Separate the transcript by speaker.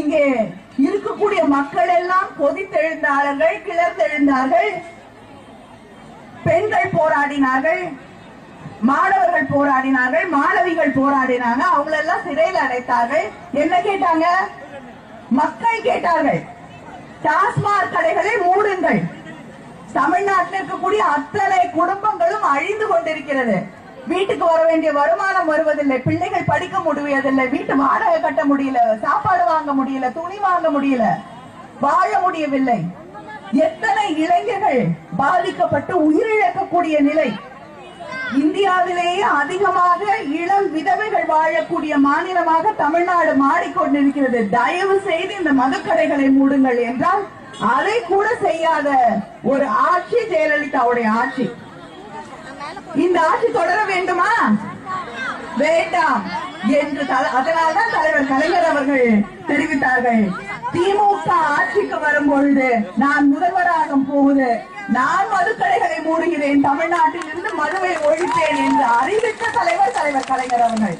Speaker 1: இங்கே இருக்கக்கூடிய மக்கள் எல்லாம் கொதித்தெழுந்தார்கள், கிளர்ந்தெழுந்தார்கள். பெண்கள் போராடினார்கள், மாணவர்கள் போராடினார்கள், மாணவிகள் போராடினாங்க. அவங்களெல்லாம் சிறையில் அடைத்தார்கள். என்ன கேட்டாங்க? மக்கள் கேட்டார்கள், டாஸ்மாக் கடைகளை மூடுங்கள். தமிழ்நாட்டில் இருக்கக்கூடிய அத்தனை குடும்பங்களும் அழிந்து கொண்டிருக்கிறது. வீட்டுக்கு வர வேண்டிய வருமானம் வருவதில்லை, பிள்ளைகள் படிக்க முடியவில்லை, வீட்டு வாடகை கட்ட முடியல, சாப்பாடு வாங்க முடியல, துணி வாங்க முடியல, வாழ முடியவில்லை. எத்தனை இளைஞர்கள் பாதிக்கப்பட்டு உயிரிழக்கக்கூடிய நிலை. இந்தியாவிலேயே அதிகமாக இளம் விதவைகள் வாழக்கூடிய மாநிலமாக தமிழ்நாடு மாறிக்கொண்டிருக்கிறது. தயவு செய்து இந்த மதுக்கடைகளை மூடுங்கள் என்றால் அதை கூட செய்யாத ஒரு ஆட்சி ஜெயலலிதாவுடைய ஆட்சி. இந்த ஆட்சி தொடர வேண்டுமா? வேண்டாம் என்று அதனால்தான் தலைவர் கலைஞர் அவர்கள் தெரிவித்தார்கள், திமுக ஆட்சிக்கு வரும்பொழுது நான் முதல்வராக போகுது, நான் மதுக்கடைகளை மூடுகிறேன், தமிழ்நாட்டில் இருந்து மதுவை ஒழிப்பேன் என்று அறிவித்த தலைவர் கலைஞர் அவர்கள்.